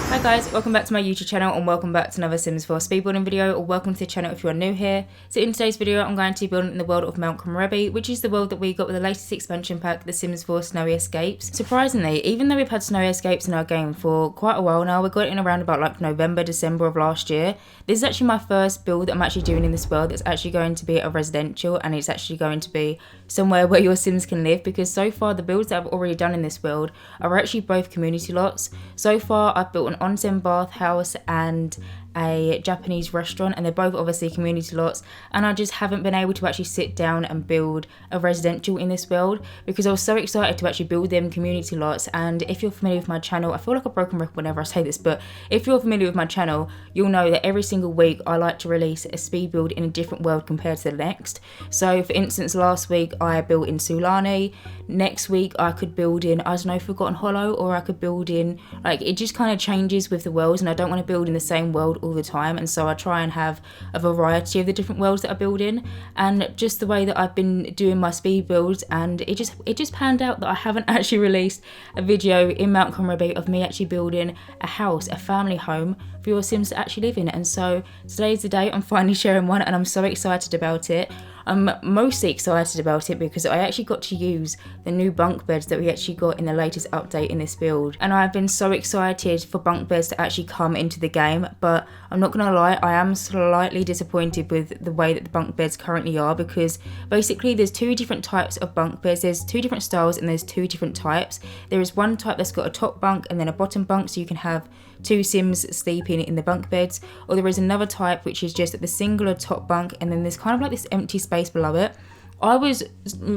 Hi guys, welcome back to my YouTube channel and welcome back to another Sims 4 speedbuilding video, or welcome to the channel if you are new here. So in today's video I'm going to be building in the world of Mount Komorebi, which is the world that we got with the latest expansion pack, the Sims 4 Snowy Escapes. Surprisingly, even though we've had Snowy Escapes in our game for quite a while now, we got it in around about like November, December of last year. This is actually my first build that I'm actually doing in this world that's actually going to be a residential, and it's actually going to be somewhere where your Sims can live, because so far the builds that I've already done in this world are actually both community lots. So far I've built an onsen bath house and a Japanese restaurant, and they're both obviously community lots, and I just haven't been able to actually sit down and build a residential in this world because I was so excited to actually build them community lots. And if you're familiar with my channel, I feel like a broken record whenever I say this, but if you're familiar with my channel, you'll know that every single week I like to release a speed build in a different world compared to the next. So for instance, last week I built in Sulani, next week I could build in, I don't know, Forgotten Hollow, or I could build in, like, it just kind of changes with the worlds, and I don't want to build in the same world all the time, and so I try and have a variety of the different worlds that I build in. And just the way that I've been doing my speed builds, and it just panned out that I haven't actually released a video in Mount Komorebi of me actually building a house, a family home for your Sims to actually live in. And so today's the day I'm finally sharing one, and I'm so excited about it. I'm mostly excited about it because I actually got to use the new bunk beds that we actually got in the latest update in this build, and I've been so excited for bunk beds to actually come into the game. But I'm not gonna lie, I am slightly disappointed with the way that the bunk beds currently are, because basically there's two different types of bunk beds. There's two different styles and there's two different types. There is one type that's got a top bunk and then a bottom bunk, so you can have two Sims sleeping in the bunk beds, or there is another type which is just the singular top bunk and then there's kind of like this empty space below it. I was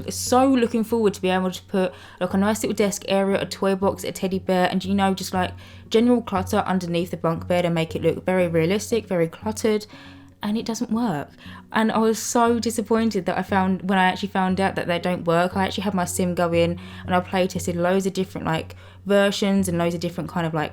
so looking forward to be able to put like a nice little desk area, a toy box, a teddy bear, and, you know, just like general clutter underneath the bunk bed and make it look very realistic, very cluttered. And it doesn't work, and I was so disappointed that when I actually found out that they don't work. I actually had my Sim go in and I play tested loads of different like versions and loads of different kind of like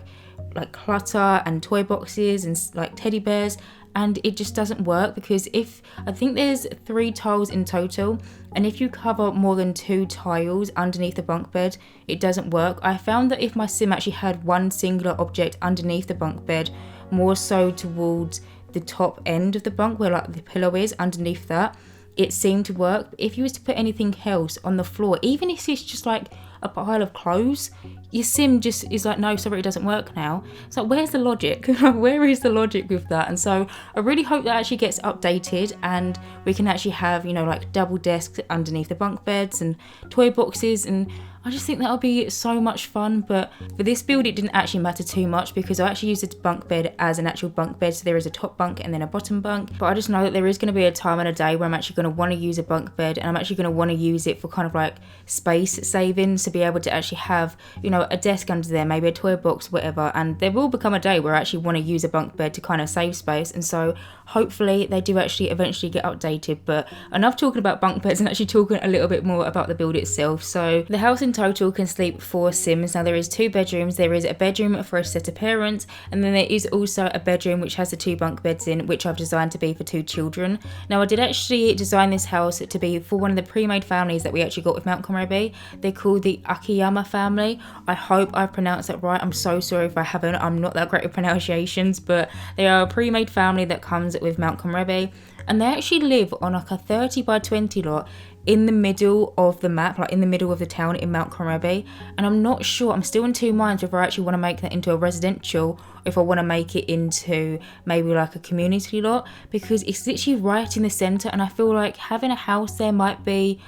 clutter and toy boxes and like teddy bears, and it just doesn't work, because I think there's 3 tiles in total, and if you cover more than 2 tiles underneath the bunk bed, it doesn't work. I found that if my Sim actually had one singular object underneath the bunk bed, more so towards the top end of the bunk where like the pillow is, underneath that, it seemed to work. But if you was to put anything else on the floor, even if it's just like a pile of clothes, your Sim just is like, no, sorry, it doesn't work now. So where's the logic? Where is the logic with that? And so I really hope that actually gets updated and we can actually have, you know, like double desks underneath the bunk beds and toy boxes, and I just think that'll be so much fun. But for this build it didn't actually matter too much because I actually used the bunk bed as an actual bunk bed, so there is a top bunk and then a bottom bunk. But I just know that there is going to be a time and a day where I'm actually going to want to use a bunk bed, and I'm actually going to want to use it for kind of like space saving, to be able to actually have, you know, a desk under there, maybe a toy box, whatever. And there will become a day where I actually want to use a bunk bed to kind of save space, and so hopefully they do actually eventually get updated. But enough talking about bunk beds and actually talking a little bit more about the build itself. So the house in total can sleep 4 Sims. Now there is 2 bedrooms. There is a bedroom for a set of parents, and then there is also a bedroom which has the 2 bunk beds in, which I've designed to be for 2 children. Now I did actually design this house to be for one of the pre-made families that we actually got with Mount Komorebi. They're called the Akiyama family. I hope I've pronounced that right. I'm so sorry if I haven't. I'm not that great with pronunciations, but they are a pre-made family that comes with Mount Komorebi, and they actually live on like a 30 by 20 lot in the middle of the map, like in the middle of the town in Mount Komorebi. And I'm not sure, I'm still in 2 minds whether I actually want to make that into a residential or if I want to make it into maybe like a community lot, because it's literally right in the centre, and I feel like having a house there might be,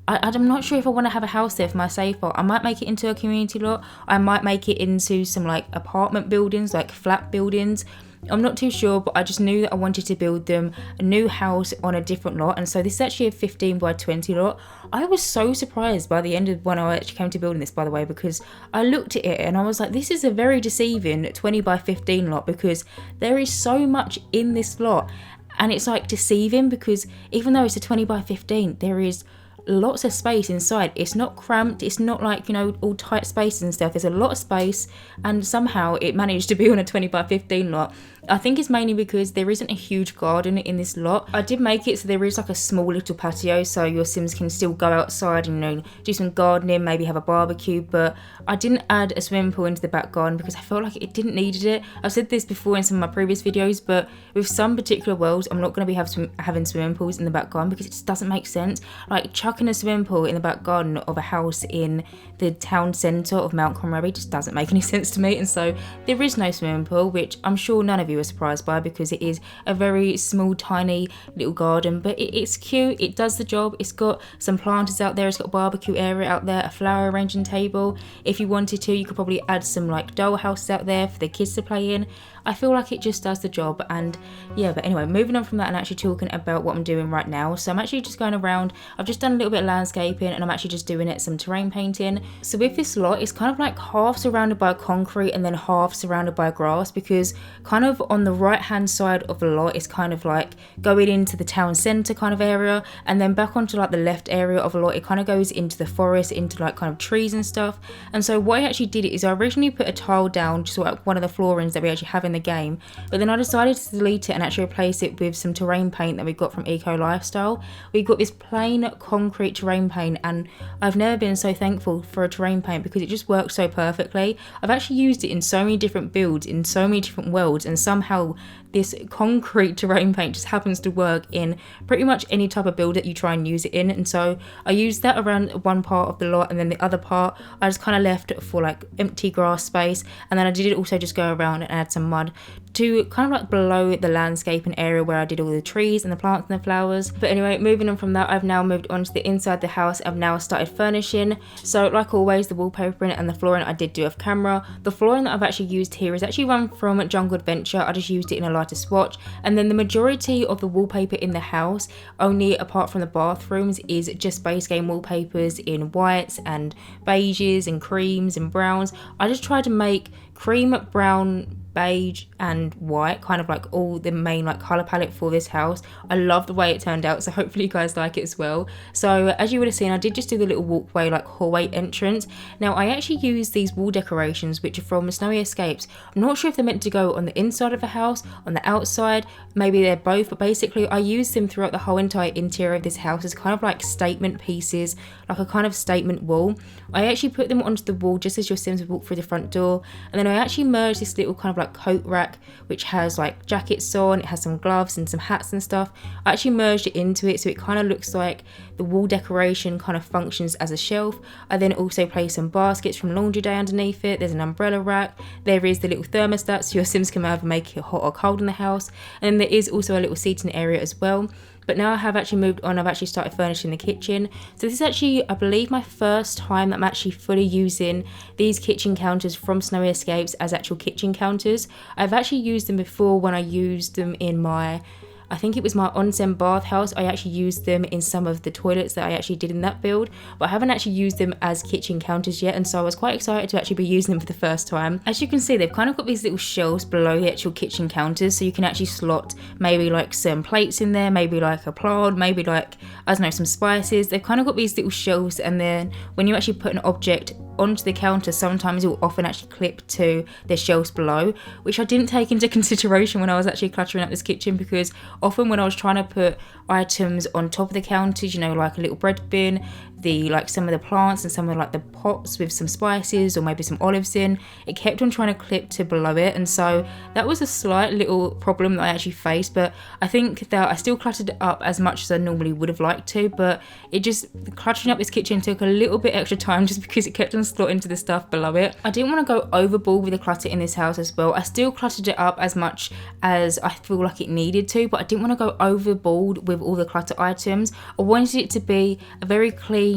I'm not sure if I want to have a house there for my safe part. I might make it into a community lot. I might make it into some like apartment buildings, like flat buildings. I'm not too sure, but I just knew that I wanted to build them a new house on a different lot. And so this is actually a 15 by 20 lot. I was so surprised by the end of when I actually came to building this, by the way, because I looked at it and I was like, this is a very deceiving 20 by 15 lot, because there is so much in this lot. And it's like deceiving because even though it's a 20 by 15, there is lots of space inside. It's not cramped, it's not like, you know, all tight spaces and stuff. There's a lot of space, and somehow it managed to be on a 20 by 15 lot. I think it's mainly because there isn't a huge garden in this lot. I did make it so there is like a small little patio so your Sims can still go outside and, you know, do some gardening, maybe have a barbecue, but I didn't add a swimming pool into the back garden because I felt like it didn't need it. I've said this before in some of my previous videos, but with some particular worlds, I'm not going to be having swimming pools in the back garden because it just doesn't make sense. Like chucking a swimming pool in the back garden of a house in the town centre of Mount Komorebi just doesn't make any sense to me, and so there is no swimming pool, which I'm sure none of you are surprised by because it is a very small tiny little garden, but it's cute, it does the job. It's got some planters out there, it's got a barbecue area out there, a flower arranging table. If you wanted to, you could probably add some like doll houses out there for the kids to play in. I feel like it just does the job. And yeah, but anyway, moving on from that and actually talking about what I'm doing right now. So I'm actually just going around, I've just done a little bit of landscaping and I'm actually just doing some terrain painting. So with this lot, it's kind of like half surrounded by concrete and then half surrounded by grass, because kind of on the right hand side of the lot it's kind of like going into the town centre kind of area, and then back onto like the left area of the lot it kind of goes into the forest, into like kind of trees and stuff. And so what I actually did is I originally put a tile down, just like one of the floorings that we actually have in the game, but then I decided to delete it and actually replace it with some terrain paint that we got from Eco Lifestyle. We got this plain concrete terrain paint, and I've never been so thankful for a terrain paint because it just works so perfectly. I've actually used it in so many different builds, in so many different worlds, and somehow this concrete terrain paint just happens to work in pretty much any type of build that you try and use it in. And so I used that around one part of the lot, and then the other part I just kind of left for like empty grass space, and then I did also just go around and add some mud to kind of like below the landscaping area where I did all the trees and the plants and the flowers. But anyway, moving on from that, I've now moved on to the inside the house. I've now started furnishing. So like always, the wallpapering and the flooring I did do off camera. The flooring that I've actually used here is actually one from Jungle Adventure. I just used it in a lighter swatch, and then the majority of the wallpaper in the house, only apart from the bathrooms, is just base game wallpapers in whites and beiges and creams and browns. I just tried to make cream, brown, beige and white kind of like all the main like color palette for this house. I love the way it turned out, so hopefully you guys like it as well. So as you would have seen, I did just do the little walkway like hallway entrance. Now I actually used these wall decorations which are from Snowy Escapes. I'm not sure if they're meant to go on the inside of the house, on the outside, maybe they're both, but basically I used them throughout the whole entire interior of this house as kind of like statement pieces, like a kind of statement wall. I actually put them onto the wall just as your Sims would walk through the front door, and then I actually merged this little kind of like coat rack which has like jackets on, it has some gloves and some hats and stuff. I actually merged it into it so it kind of looks like the wall decoration kind of functions as a shelf. I then also placed some baskets from laundry day underneath it. There's an umbrella rack, there is the little thermostat so your Sims can either make it hot or cold in the house, and then there is also a little seating area as well. But now I have actually moved on, I've actually started furnishing the kitchen. So this is actually, I believe, my first time that I'm actually fully using these kitchen counters from Snowy Escapes as actual kitchen counters. I've actually used them before when I used them in my, I think it was my onsen bathhouse. I actually used them in some of the toilets that I actually did in that build, but I haven't actually used them as kitchen counters yet, and so I was quite excited to actually be using them for the first time. As you can see, they've kind of got these little shelves below the actual kitchen counters, so you can actually slot maybe like some plates in there, maybe like a plant, maybe like, I don't know, some spices. They've kind of got these little shelves, and then when you actually put an object onto the counter, sometimes it will often actually clip to the shelves below, which I didn't take into consideration when I was actually cluttering up this kitchen, because often when I was trying to put items on top of the counters, you know, like a little bread bin, like some of the plants and some of like the pots with some spices or maybe some olives in, it kept on trying to clip to below it, and so that was a slight little problem that I actually faced. But I think that I still cluttered it up as much as I normally would have liked to, but it just, cluttering up this kitchen took a little bit extra time just because it kept on slotting to the stuff below it. I didn't want to go overboard with the clutter in this house as well. I still cluttered it up as much as I feel like it needed to, but I didn't want to go overboard with all the clutter items. I wanted it to be a very clean,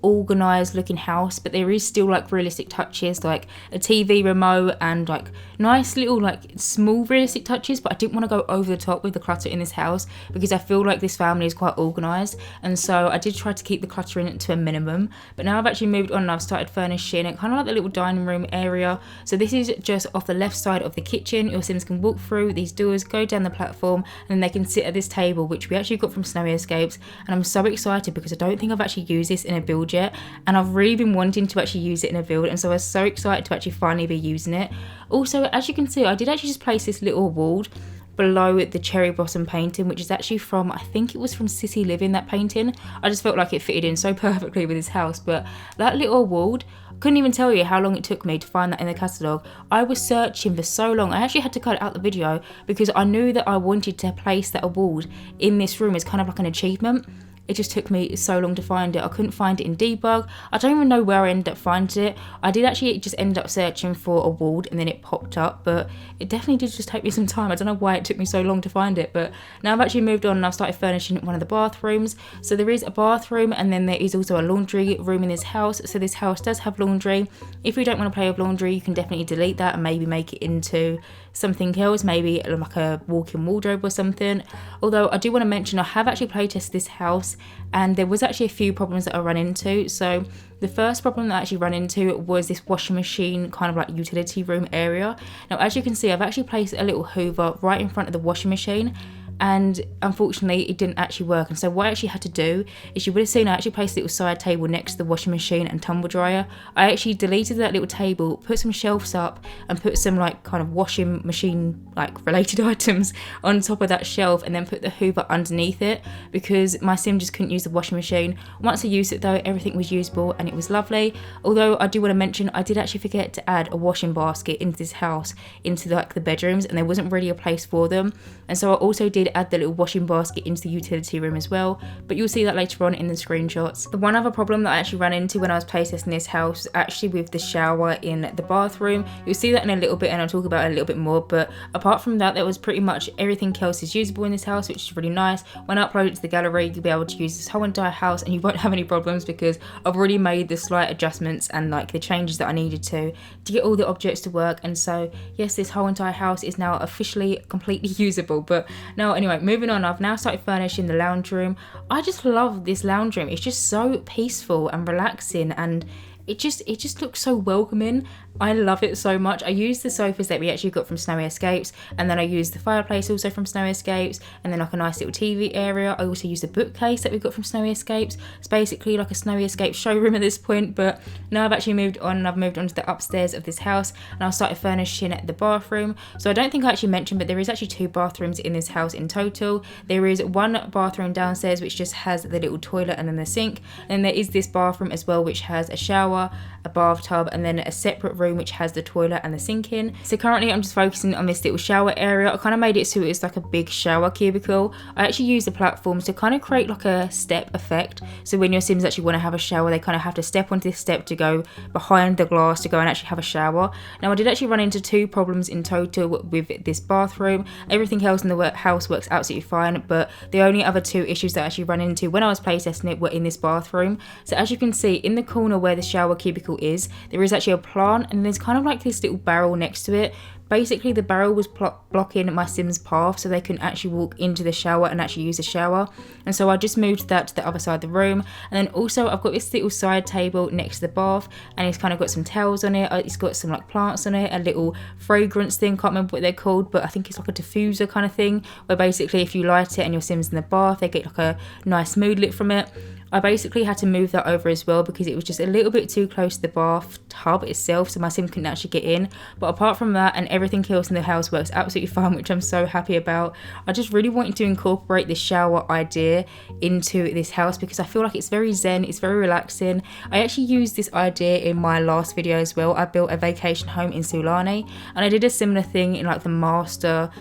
organized looking house, but there is still like realistic touches, like a TV remote and like nice little like small realistic touches, but I didn't want to go over the top with the clutter in this house because I feel like this family is quite organized, and so I did try to keep the clutter in it to a minimum. But now I've actually moved on and I've started furnishing it, kind of like the little dining room area. So this is just off the left side of the kitchen. Your Sims can walk through these doors, go down the platform, and then they can sit at this table, which we actually got from Snowy Escapes. And I'm so excited because I don't think I've actually used this in a build yet, and I've really been wanting to actually use it in a build, and so I was so excited to actually finally be using it. Also, as you can see, I did actually just place this little award below the cherry blossom painting, which is actually from, I think it was from City Living, that painting. I just felt like it fitted in so perfectly with this house. But that little award, couldn't even tell you how long it took me to find that in the catalogue. I was searching for so long. I actually had to cut out the video because I knew that I wanted to place that award in this room as kind of like an achievement. It just took me so long to find it. I couldn't find it in debug. I don't even know where I ended up finding it. I did actually just end up searching for a ward and then it popped up, but it definitely did just take me some time. I don't know why it took me so long to find it, but now I've actually moved on and I've started furnishing one of the bathrooms. So there is a bathroom and then there is also a laundry room in this house. So this house does have laundry. If you don't want to play with laundry, you can definitely delete that and maybe make it into something else, maybe like a walk-in wardrobe or something. Although I do want to mention I have actually playtested this house and there was actually a few problems that I ran into. So the first problem that I actually ran into was this washing machine kind of like utility room area. Now as you can see, I've actually placed a little hoover right in front of the washing machine, and unfortunately it didn't actually work. And so what I actually had to do is, you would have seen I actually placed a little side table next to the washing machine and tumble dryer. I actually deleted that little table, put some shelves up and put some like kind of washing machine like related items on top of that shelf, and then put the hoover underneath it because my sim just couldn't use the washing machine. Once I used it though, everything was usable and it was lovely. Although I do want to mention I did actually forget to add a washing basket into this house, into like the bedrooms, and there wasn't really a place for them, and so I also did add the little washing basket into the utility room as well, but you'll see that later on in the screenshots. The one other problem that I actually ran into when I was playtesting this house, actually with the shower in the bathroom. You'll see that in a little bit and I'll talk about it a little bit more, but apart from that, there was pretty much everything else is usable in this house, which is really nice. When I upload it to the gallery, you'll be able to use this whole entire house and you won't have any problems because I've already made the slight adjustments and like the changes that I needed to get all the objects to work. And so yes, this whole entire house is now officially completely usable. But now anyway, moving on, I've now started furnishing the lounge room. I just love this lounge room. It's just so peaceful and relaxing, and it just looks so welcoming. I love it so much. I used the sofas that we actually got from Snowy Escapes, and then I used the fireplace also from Snowy Escapes, and then like a nice little TV area. I also used a bookcase that we got from Snowy Escapes. It's basically like a Snowy Escapes showroom at this point, but now I've actually moved on and I've moved on to the upstairs of this house and I started furnishing the bathroom. So I don't think I actually mentioned, but there is actually 2 bathrooms in this house in total. There is one bathroom downstairs which just has the little toilet and then the sink, and then there is this bathroom as well which has a shower, a bathtub, and then a separate room which has the toilet and the sink in. So currently I'm just focusing on this little shower area. I kind of made it so it's like a big shower cubicle. I actually use the platforms to kind of create like a step effect, so when your Sims actually want to have a shower, they kind of have to step onto this step to go behind the glass to go and actually have a shower. Now I did actually run into 2 problems in total with this bathroom. Everything else in the house works absolutely fine, but the only other 2 issues that I actually ran into when I was playtesting it were in this bathroom. So as you can see, in the corner where the shower cubicle is, there is actually a plant, and there's kind of like this little barrel next to it. Basically the barrel was blocking my Sims path, so they couldn't actually walk into the shower and actually use the shower, and so I just moved that to the other side of the room. And then also I've got this little side table next to the bath, and it's kind of got some towels on it. It's got some like plants on it, a little fragrance thing, can't remember what they're called, but I think it's like a diffuser kind of thing, where basically if you light it and your Sims in the bath, they get like a nice mood lit from it. I basically had to move that over as well because it was just a little bit too close to the bathtub itself, so my Sim couldn't actually get in. But apart from that, and everything else in the house works absolutely fine, which I'm so happy about. I just really wanted to incorporate this shower idea into this house because I feel like it's very zen, it's very relaxing. I actually used this idea in my last video as well. I built a vacation home in Sulani, and I did a similar thing in like the master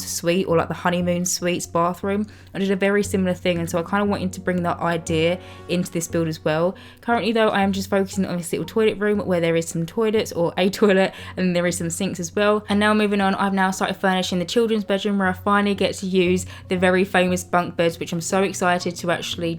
suite, or like the honeymoon suites bathroom. I did a very similar thing, and so I kind of wanted to bring that idea here into this build as well. Currently though, I am just focusing on this little toilet room where there is some toilets, or a toilet, and there is some sinks as well. And now moving on, I've now started furnishing the children's bedroom, where I finally get to use the very famous bunk beds, which I'm so excited to actually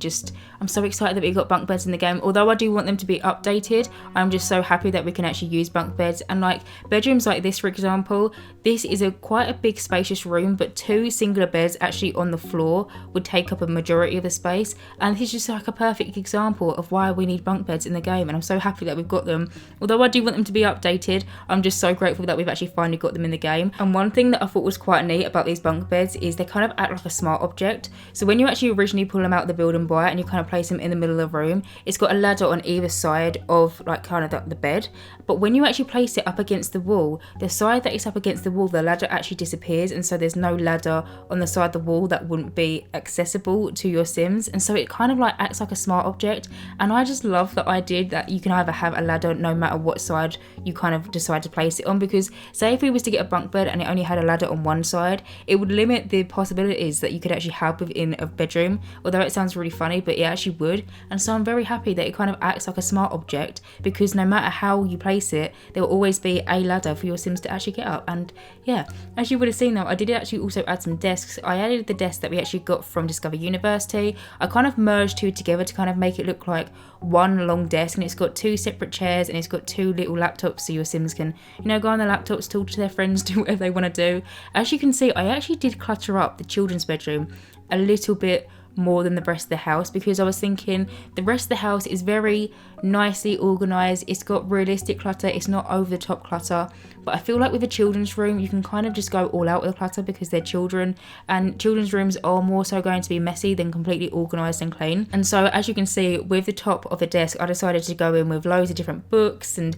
I'm so excited that we got bunk beds in the game. Although I do want them to be updated, I'm just so happy that we can actually use bunk beds. And like bedrooms like this, for example, this is quite a big spacious room, but 2 singular beds actually on the floor would take up a majority of the space. And this is just like a perfect example of why we need bunk beds in the game, and I'm so happy that we've got them. Although I do want them to be updated, I'm just so grateful that we've actually finally got them in the game. And one thing that I thought was quite neat about these bunk beds is they kind of act like a smart object. So when you actually originally pull them out of the build and buy it, and you kind of place them in the middle of the room, it's got a ladder on either side of like kind of the bed. But when you actually place it up against the wall, the side that it's up against the wall, the ladder actually disappears, and so there's no ladder on the side of the wall that wouldn't be accessible to your Sims. And so it kind of like acts like a smart object, and I just love the idea that you can either have a ladder no matter what side you kind of decide to place it on. Because say if we was to get a bunk bed and it only had a ladder on one side, it would limit the possibilities that you could actually have within a bedroom. Although it sounds really funny, but it actually would. And so I'm very happy that it kind of acts like a smart object, because no matter how you place it, there will always be a ladder for your Sims to actually get up. And yeah, as you would have seen though, I did actually also add some desks. I added the desk that we actually got from Discover University. I kind of merged 2 together to kind of make it look like one long desk, and it's got 2 separate chairs, and it's got 2 little laptops, so your Sims can, you know, go on their laptops, talk to their friends, do whatever they want to do. As you can see, I actually did clutter up the children's bedroom a little bit more than the rest of the house, because I was thinking the rest of the house is very nicely organized. It's got realistic clutter, it's not over the top clutter. But I feel like with a children's room, you can kind of just go all out with the clutter because they're children, and children's rooms are more so going to be messy than completely organized and clean. And so as you can see, with the top of the desk, I decided to go in with loads of different books and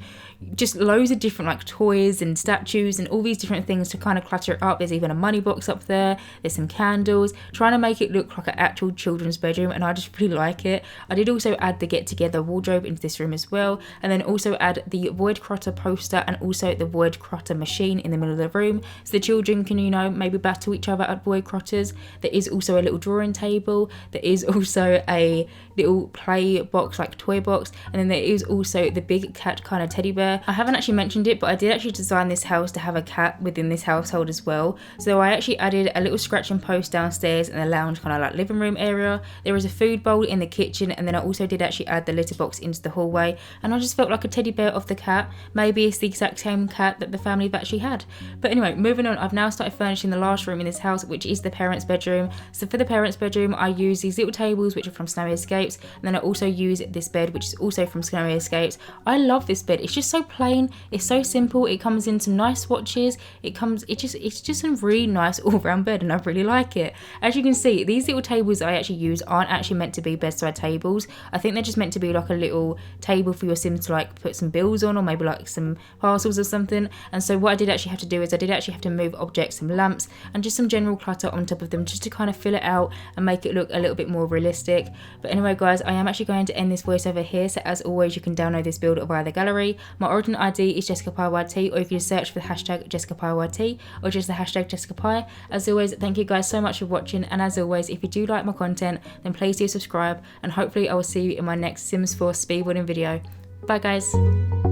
just loads of different like toys and statues and all these different things to kind of clutter it up. There's even a money box up there, there's some candles, trying to make it look like an actual children's bedroom, and I just really like it. I did also add the get together wardrobe into this room as well, and then also add the Void Crotter poster and also the Void Crotter machine in the middle of the room, so the children can, you know, maybe battle each other at Void Crotters. There is also a little drawing table, there is also a little play box, like toy box, and then there is also the big cat kind of teddy bear. I haven't actually mentioned it, but I did actually design this house to have a cat within this household as well. So I actually added a little scratching post downstairs and a lounge kind of like living room area. There is a food bowl in the kitchen, and then I also did actually add the litter box into the hallway, and I just felt like a teddy bear of the cat. Maybe it's the exact same cat that the family have actually had. But anyway, moving on, I've now started furnishing the last room in this house, which is the parents' bedroom. So for the parents' bedroom, I use these little tables which are from Snowy Escapes, and then I also use this bed which is also from Snowy Escapes. I love this bed. It's just so plain, it's so simple. It comes in some nice swatches. It's just a really nice all-round bed, and I really like it. As you can see, these little tables I actually use aren't actually meant to be bedside tables. I think they're just meant to be like a little table for your Sims to like put some bills on, or maybe like some parcels or something. And so what I did actually have to do is I did actually have to move objects, some lamps and just some general clutter on top of them, just to kind of fill it out and make it look a little bit more realistic. But anyway guys, I am actually going to end this voiceover here. So as always, you can download this build via the gallery. My origin ID is JessicapieYT, or you can search for the hashtag JessicapieYT or just the hashtag Jessicapie. As always, thank you guys so much for watching, and as always, if you do like my content, then please do subscribe, and hopefully I will see you in my next Sims 4 speedrunning video. Bye guys.